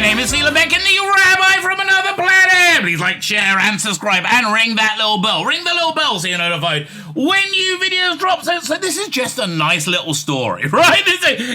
name is Tzvi Lebetkin, the Rabbi from another planet. Please like, share, and subscribe, and ring that little bell. Ring the little bell so you're notified when new videos drop. So this is just a nice little story, right?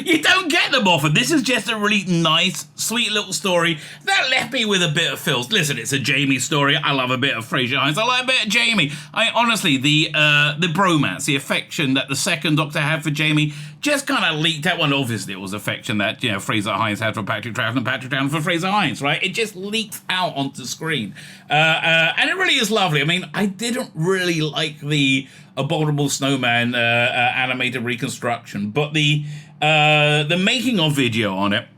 You don't get them often. This is just a really nice, sweet little story that left me with a bit of feels. Listen, it's a Jamie story. I love a bit of Frazer Hines. I like a bit of Jamie. Honestly, the bromance, the affection that the second Doctor had for Jamie just kind of leaked out. Well, obviously it was affection that, Frazer Hines had for Patrick Troughton and Patrick Troughton for Frazer Hines, right? It just leaked out onto screen. And it really is lovely. I mean, I didn't really like the Abominable Snowman animated reconstruction, but the making of video on it,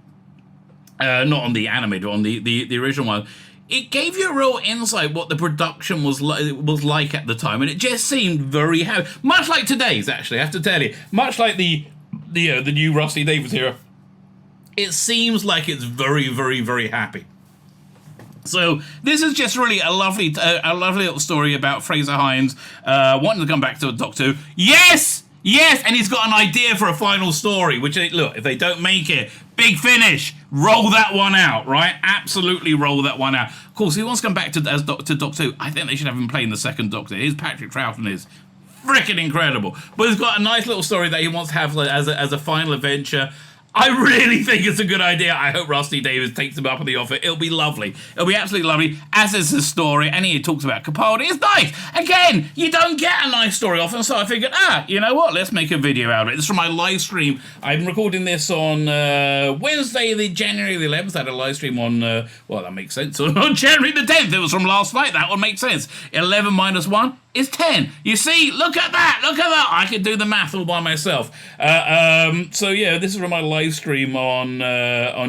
not on the animated, on the original one, it gave you a real insight what the production was like at the time, and it just seemed very happy. Much like today's, actually, I have to tell you. Much like the new Rusty Davies era. It seems like it's very, very, very happy. So this is just really a lovely little story about Frazer Hines wanting to come back to Doctor Who. Yes! Yes! And he's got an idea for a final story, which, look, if they don't make it, big finish. Roll that one out, right? Absolutely roll that one out. Of course, he wants to come back to Doctor Who. I think they should have him playing the second Doctor. His Patrick Troughton is freaking incredible. But he's got a nice little story that he wants to have as a final adventure. I really think it's a good idea. I hope Rusty Davies takes him up on the offer. It'll be lovely. It'll be absolutely lovely, as is the story. And he talks about Capaldi. It's nice. Again, you don't get a nice story often, so I figured, you know what? Let's make a video out of it. This is from my live stream. I'm recording this on Wednesday, January the 11th. I had a live stream on, well, that makes sense. On January the 10th. It was from last night. That would make sense. 11 minus 1 is 10. You see? Look at that. Look at that. I could do the math all by myself. So, yeah, this is from my live stream on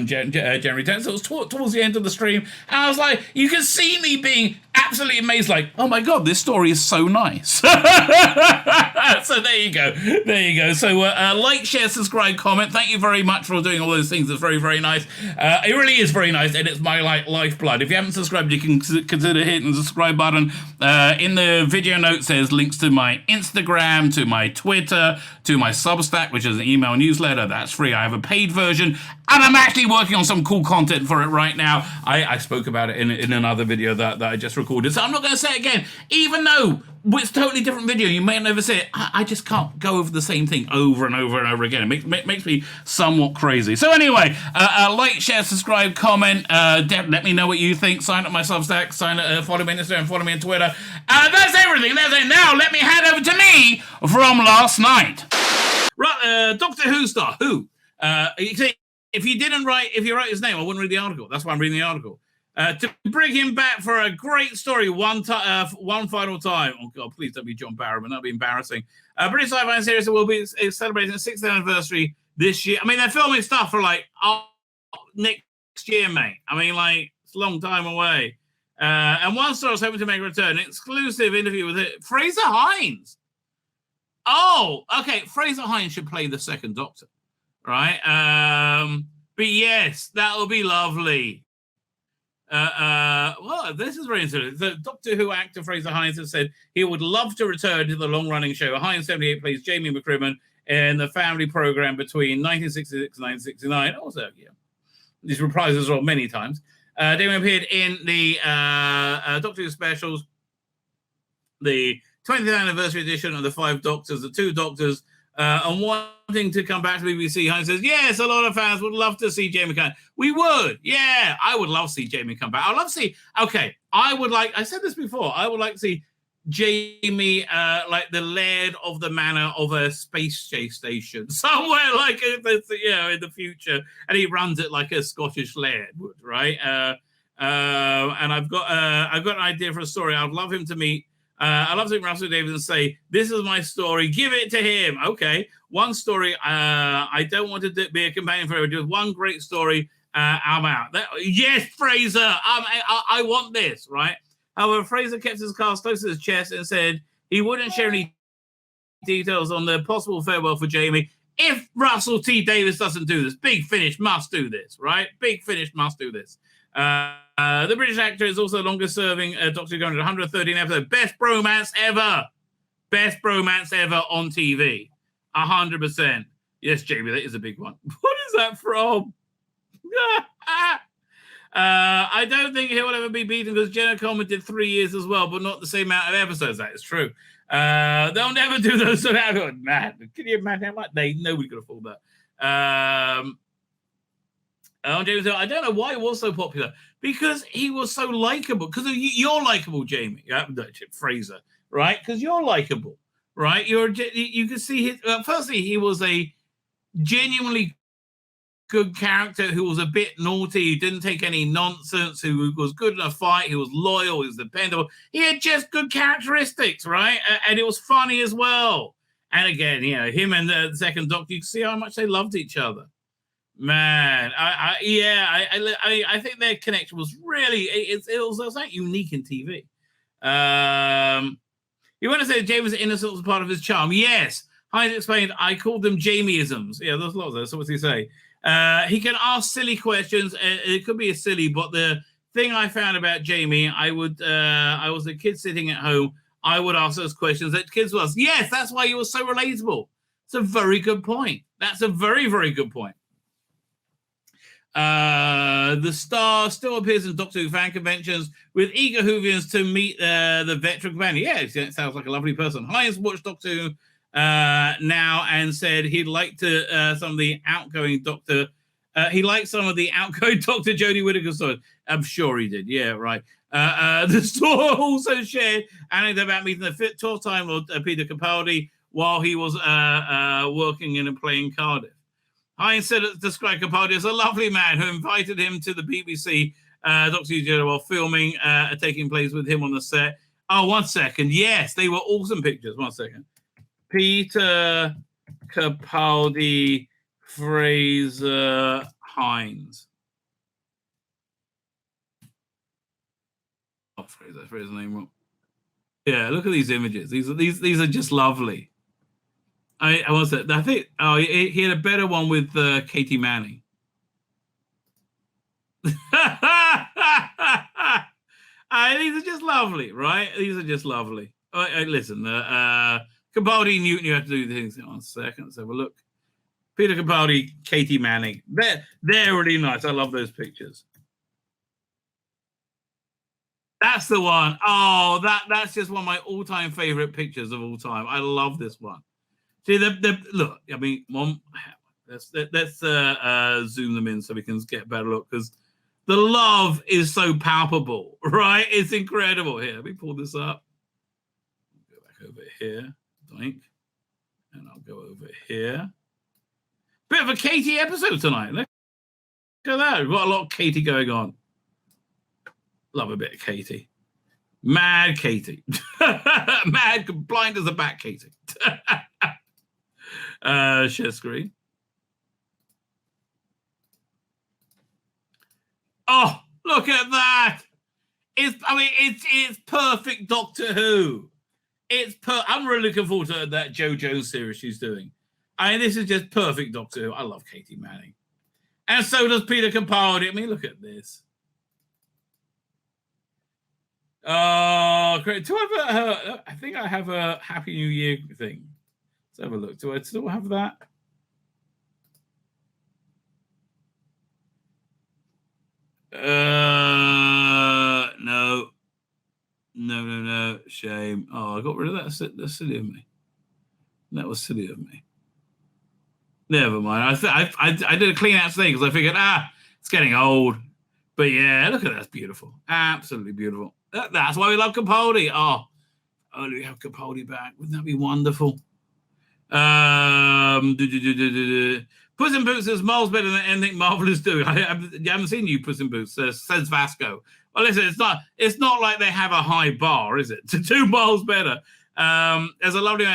January 10th. So it was towards the end of the stream, and I was like, you can see me being absolutely amazed, like, oh my god, this story is so nice. So there you go. So like, share, subscribe, comment. Thank you very much for doing all those things. It's very, very nice. It really is very nice, and it's my lifeblood. If you haven't subscribed, you can consider hitting the subscribe button. In the video notes, there's links to my Instagram, to my Twitter, to my Substack, which is an email newsletter. That's free. I have a paid version, and I'm actually working on some cool content for it right now. I spoke about it in another video that I just recorded, so I'm not going to say it again, even though it's a totally different video. You may never see it. I just can't go over the same thing over and over and over again. It makes me somewhat crazy. So anyway, like, share, subscribe, comment. Let me know what you think. Sign up my Substack. Follow me on Instagram. Follow me on Twitter. That's everything. That's it. Now let me head over to me from last night. Right, Doctor Who star. Who? If you write his name, I wouldn't read the article. That's why I'm reading the article. To bring him back for a great story one final time. Oh, God, please don't be John Barrowman. That'll be embarrassing. British sci-fi series will be celebrating the 6th anniversary this year. I mean, they're filming stuff for, next year, mate. I mean, it's a long time away. And one star is hoping to make a return. An exclusive interview with Frazer Hines. Oh, okay. Frazer Hines should play the second Doctor, right? But yes, that will be lovely. Well, this is very interesting. The Doctor Who actor Frazer Hines has said he would love to return to the long-running show. Hines 78 plays Jamie McCrimmon in the family program between 1966 and 1969. Also, yeah, these reprises are many times. Damien appeared in the Doctor Who specials, the 20th anniversary edition of the 5 Doctors, the 2 Doctors, and wanting to come back to BBC. Hines says, yes, a lot of fans would love to see Jamie come back. We would. Yeah, I would love to see Jamie come back. I'd love to see, I said this before, I would like to see Jamie, like the laird of the manor of a space chase station, somewhere in the future, and he runs it like a Scottish laird would, right? And I've got an idea for a story. I'd love him to meet. I'd love to meet Russell Davies and say, "This is my story. Give it to him." Okay, one story. I don't want to be a companion forever. Just one great story. I'm out. Yes, Frazer. I want this, right? However, Frazer kept his cards close to his chest and said he wouldn't share any details on the possible farewell for Jamie if Russell T. Davies doesn't do this. Big Finish must do this, right? Big Finish must do this. The British actor is also the longest-serving Doctor Who, going to 113 episodes. Best bromance ever. Best bromance ever on TV. 100%. Yes, Jamie, that is a big one. What is that from? I don't think he'll ever be beaten because Jenna Coleman did 3 years as well, but not the same amount of episodes. That is true. They'll never do those. So man, can you imagine how much nobody could afford that? James, I don't know why he was so popular because he was so likable. Because you're likable, Jamie. Frazer, right? Because you're likable, right? You can see his. Firstly, he was a genuinely good character who was a bit naughty, who didn't take any nonsense, who was good in a fight, he was loyal, he was dependable. He had just good characteristics, right? And it was funny as well. And again, him and the second Doctor, you can see how much they loved each other. Man, I think their connection was really it was like unique in TV. You want to say Jamie's innocence was part of his charm? Yes. Hines explained, I called them Jamieisms. Yeah, there's lots of those. So what's he say? He can ask silly questions. It could be a silly, but the thing I found about Jamie, I was a kid sitting at home. I would ask those questions that kids was. Yes, that's why he was so relatable. It's a very good point. That's a very, very good point. The star still appears in Doctor Who fan conventions with eager Whovians to meet the veteran commander. Yeah, it sounds like a lovely person. Hines watched Doctor Who now and said he'd like to some of the outgoing Doctor. He liked some of the outgoing Dr. Jodie Whittaker stories. I'm sure he did. Yeah, right. The store also shared anecdote about meeting the 12th Time Lord Peter Capaldi while he was working in and playing Cardiff. Hines said described Capaldi as a lovely man who invited him to the BBC Doctor Who while filming taking place with him on the set. Oh, 1 second. Yes, they were awesome pictures. 1 second. Peter Capaldi, Frazer Hines. Oh, Fraser's name. Yeah, look at these images. These are just lovely. I was it. I think. Oh, he had a better one with Katie Manning. These are just lovely, right? These are just lovely. Listen, Capaldi, Newton, you have to do things. 1 second, let's have a look. Peter Capaldi, Katie Manning. They're really nice. I love those pictures. That's the one. Oh, that's just one of my all-time favorite pictures of all time. I love this one. See, look. I mean, let's zoom them in so we can get a better look because the love is so palpable, right? It's incredible. Here, let me pull this up. Go back over here, doink, and I'll go over here. Bit of a Katie episode tonight. Look at that. We've got a lot of Katie going on. Love a bit of Katie. Mad Katie. Mad, blind as a bat Katie. Share screen. Oh, look at that. It's perfect Doctor Who. I'm really looking forward to that Jo Jones series she's doing. I mean, this is just perfect Doctor Who. I love Katie Manning. And so does Peter Capaldi. I mean, look at this. Great. I think I have a Happy New Year thing. Let's have a look. Do I still have that? No. Shame. Oh, I got rid of that. That's silly of me. That was silly of me. Never mind. I did a clean out today because I figured, it's getting old. But yeah, look at that. That's beautiful. Absolutely beautiful. That's why we love Capaldi. Oh, only we have Capaldi back. Wouldn't that be wonderful? Puss in Boots is miles better than anything Marvel is doing. I haven't seen you, Puss in Boots, says Vasco. Well, listen, it's not like they have a high bar, is it? To 2 miles better. As a lovely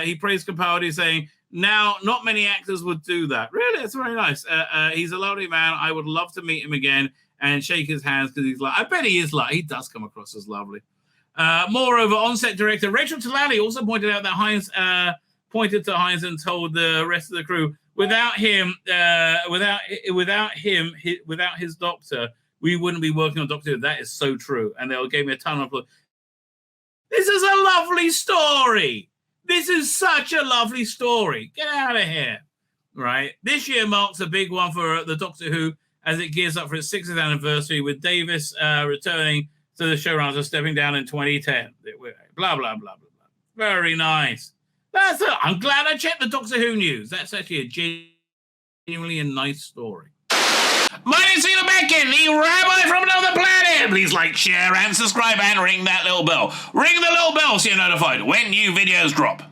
he praised Capaldi, saying, now, not many actors would do that. Really? It's very nice. He's a lovely man. I would love to meet him again and shake his hands because he's like, I bet he is like, he does come across as lovely. Moreover, on-set director Rachel Talali also pointed out that Hines pointed to Hines and told the rest of the crew, without his doctor, we wouldn't be working on Doctor Who. That is so true. And they gave me a ton of applause. This is a lovely story. This is such a lovely story. Get out of here. Right? This year marks a big one for the Doctor Who as it gears up for its 60th anniversary, with Davis returning to the showrunners, stepping down in 2010. Blah, blah, blah, blah, blah. Very nice. I'm glad I checked the Doctor Who news. That's actually a genuinely a nice story. My name's Tzvi Lebetkin, the Rabbi from another planet. Please like, share, and subscribe, and ring that little bell. Ring the little bell so you're notified when new videos drop.